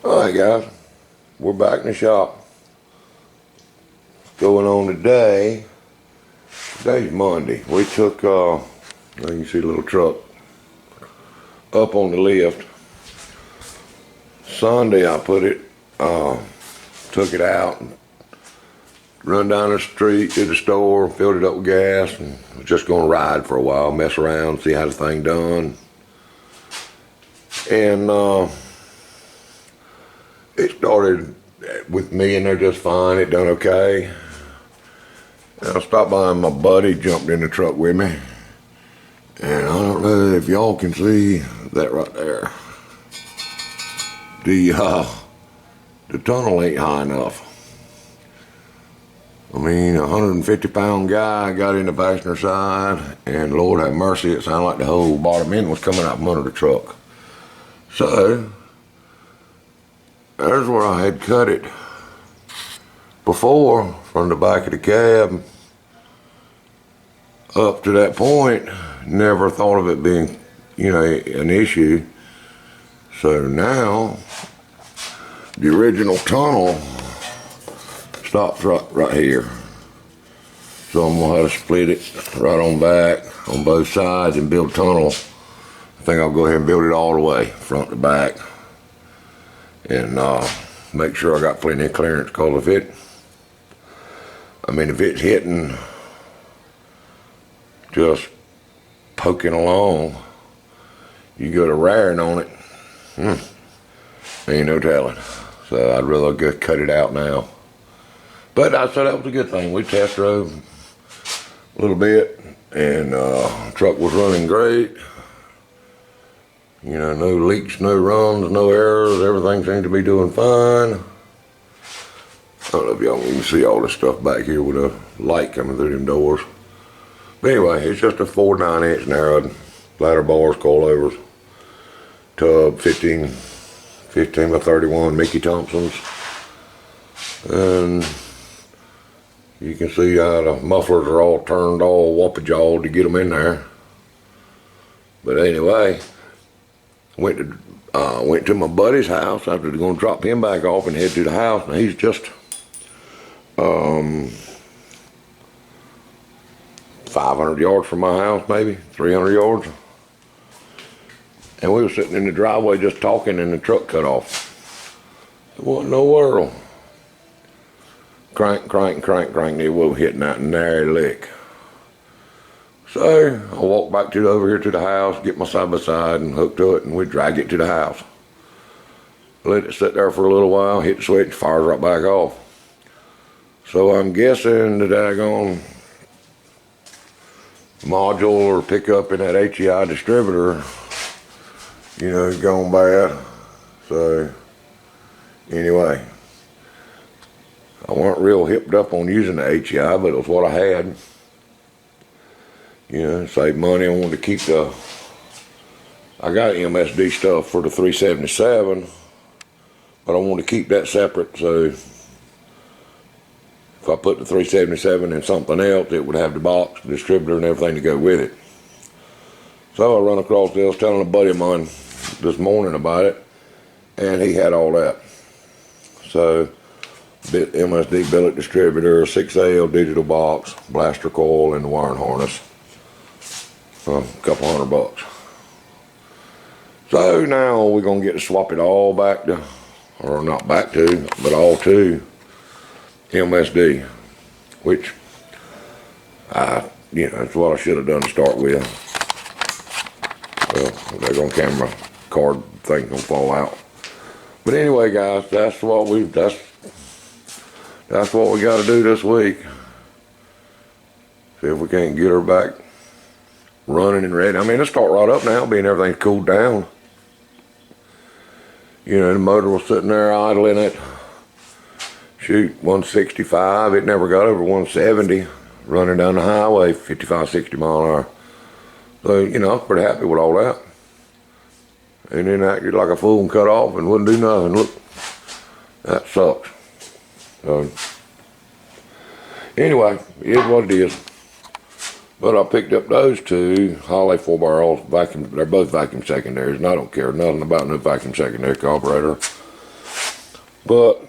Alright guys, we're back in the shop. What's going on today? Today's Monday. We took, you can see the little truck up on the lift. Sunday I put it, took it out, and run down the street to the store, filled it up with gas, and was just gonna ride for a while, mess around, see how the thing done. And it started with me in there just fine. It done okay. And I stopped by and my buddy jumped in the truck with me. And I don't know if y'all can see that right there. The tunnel ain't high enough. I mean, a 150-pound guy got in the passenger side, and Lord have mercy, it sounded like the whole bottom end was coming out from under the truck. So, there's where I had cut it before, from the back of the cab up to that point. Never thought of it being, an issue. So now, the original tunnel stops right here. So I'm gonna have to split it right on back on both sides and build a tunnel. I think I'll go ahead and build it all the way, front to back. And make sure I got plenty of clearance, because if it's hitting just poking along, you go to raring on it, ain't no telling. So I'd rather go cut it out now. But I said that was a good thing. We test drove a little bit, and the truck was running great. No leaks, no runs, no errors. Everything seemed to be doing fine. I don't know if y'all can see all this stuff back here with a light coming through them doors. But anyway, it's just a 4 9-inch narrowed ladder bars, coilovers, tub, 15 by 31 Mickey Thompsons. And you can see how the mufflers are all turned all whoppy-jawed to get them in there. But anyway, went to my buddy's house after they're gonna drop him back off and head to the house. And he's just 500 yards from my house, maybe 300 yards. And we were sitting in the driveway just talking, and the truck cut off. What in the world? Crank, they were hitting that nary lick. So I walked back over here to the house, get my side-by-side and hooked to it, and we dragged it to the house. Let it sit there for a little while, hit the switch, fires right back off. So I'm guessing the daggone module or pickup in that HEI distributor, is going bad. So anyway, I weren't real hipped up on using the HEI, but it was what I had. Save money. I wanted to keep I got MSD stuff for the 377, but I wanted to keep that separate, so if I put the 377 in something else, it would have the box, the distributor, and everything to go with it. So I run across this, I was telling a buddy of mine this morning about it, and he had all that. So, MSD billet distributor, 6L digital box, blaster coil, and the wiring harness. A couple $100. So now we're gonna get to swap it all back to, or not back to, but all to MSD, which that's what I should have done to start with. Well, they're gonna camera card thing gonna fall out. But anyway, guys, that's what we got to do this week. See if we can't get her back running and ready. It'll start right up now, being everything's cooled down. The motor was sitting there idling at 165. It never got over 170 running down the highway, 55, 60 mile an hour. So, I was pretty happy with all that. And then acted like a fool and cut off and wouldn't do nothing. Look, that sucks. So, anyway, it is what it is. But I picked up those two Holley 4x vacuum. They're both vacuum secondaries, and I don't care nothing about no vacuum secondary carburetor. But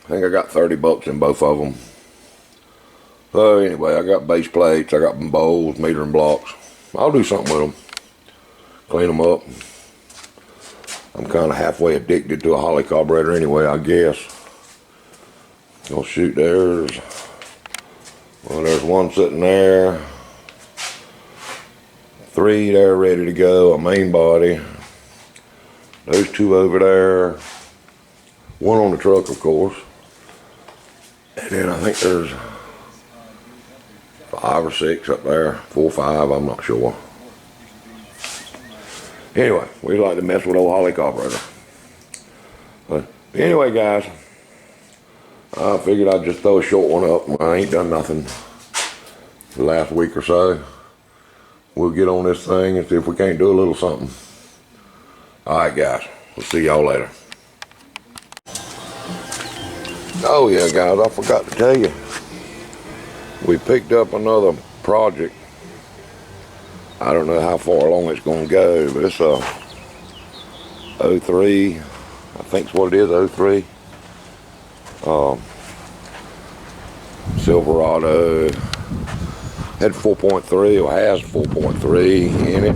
I think I got 30 bucks in both of them. So anyway, I got base plates, I got bowls, metering blocks. I'll do something with them. Clean them up. I'm kind of halfway addicted to a Holley carburetor anyway, I guess. Oh shoot, there's one sitting there. 3 there ready to go, a main body. Those 2 over there. 1 on the truck, of course. And then I think there's 5 or 6 up there. 4 or 5, I'm not sure. Anyway, we like to mess with old Holley carburetor. But anyway, guys, I figured I'd just throw a short one up. I ain't done nothing the last week or so. We'll get on this thing and see if we can't do a little something. Alright, guys, we'll see y'all later. Oh yeah, guys, I forgot to tell you. We picked up another project. I don't know how far along it's going to go, but it's a 03, I think's what it is, 03. Silverado. Had 4.3, or has 4.3 in it.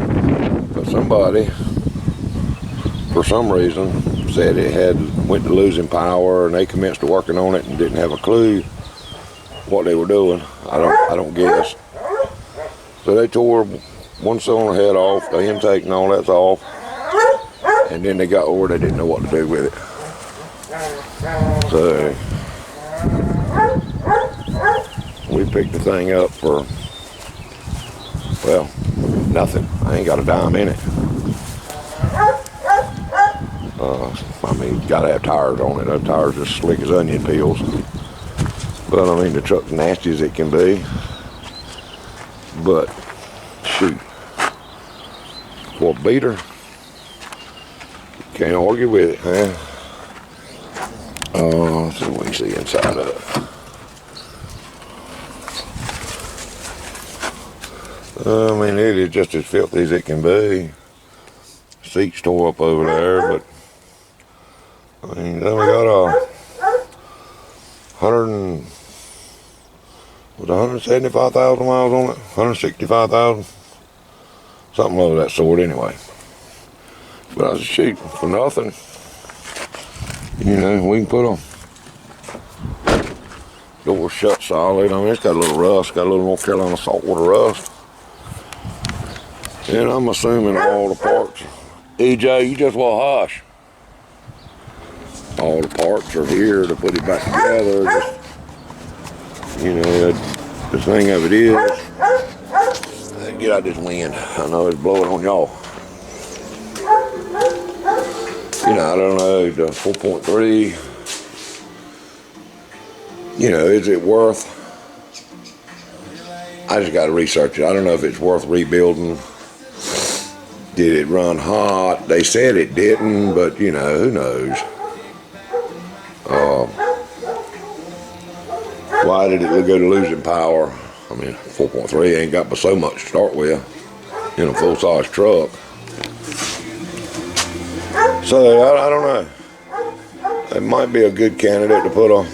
But somebody, for some reason, said it went to losing power, and they commenced working on it and didn't have a clue what they were doing. I don't guess. So they tore one cylinder head off, the intake and all that's off, and then they got over, they didn't know what to do with it. So we picked the thing up for, well, nothing. I ain't got a dime in it. I mean, gotta have tires on it. Those tires are as slick as onion peels. But I mean, the truck's nasty as it can be. But shoot, for a beater, can't argue with it, huh? Let's see what we see inside of it. I mean, it is just as filthy as it can be. Seats tore up over there, but I mean, then we got a 175,000 miles on it, 165,000, something of that sort anyway. But I was shooting for nothing. You know, we can put a door shut solid. I mean, it's got a little rust, got a little North Carolina saltwater rust. And I'm assuming all the parts, EJ, you just well hush. All the parts are here to put it back together. Just, you know, the thing of it is, get out this wind. I know it's blowing on y'all. You know, I don't know, the 4.3, you know, is it worth, I just got to research it. I don't know if it's worth rebuilding. Did it run hot? They said it didn't, but you know, who knows? Why did it go to losing power? I mean, 4.3 ain't got but so much to start with in a full-size truck. So, I don't know. It might be a good candidate to put a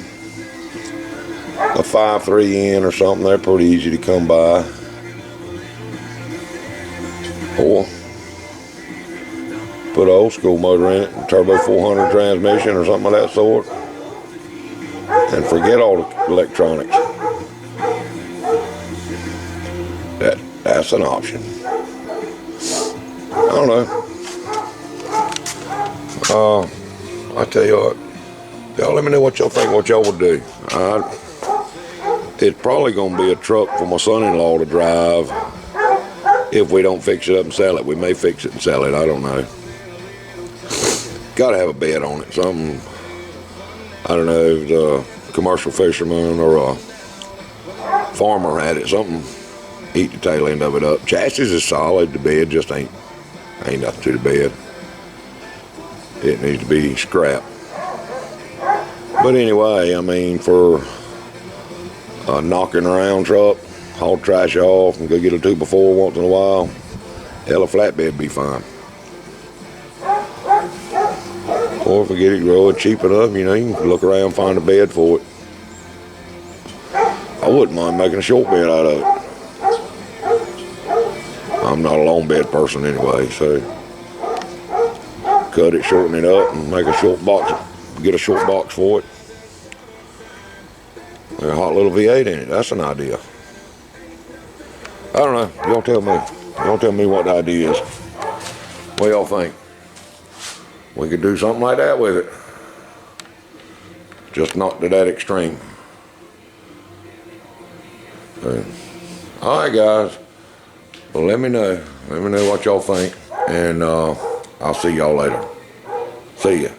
5.3 in or something. They're pretty easy to come by. Or put an old school motor in it, a turbo 400 transmission or something of that sort. And forget all the electronics. That's an option. I don't know. I tell you what, y'all let me know what y'all think, what y'all would do. It's probably going to be a truck for my son-in-law to drive if we don't fix it up and sell it. We may fix it and sell it, I don't know. Got to have a bed on it, something. I don't know if the commercial fisherman or a farmer had it, something eat the tail end of it up. Chassis is solid, the bed just ain't nothing to the bed. It needs to be scrapped. But anyway, I mean, for a knocking around truck, haul trash off and go get a 2x4 once in a while, hell, a flatbed be fine. Or if we get it growing cheap enough, you know, you can look around, find a bed for it. I wouldn't mind making a short bed out of it. I'm not a long bed person anyway, so cut it, shorten it up, and make a short box. Get a short box for it. Like a hot little V8 in it. That's an idea. I don't know. Y'all tell me. Y'all tell me what the idea is. What y'all think? We could do something like that with it. Just not to that extreme. Alright guys. Well, let me know. Let me know what y'all think. And I'll see y'all later. See ya.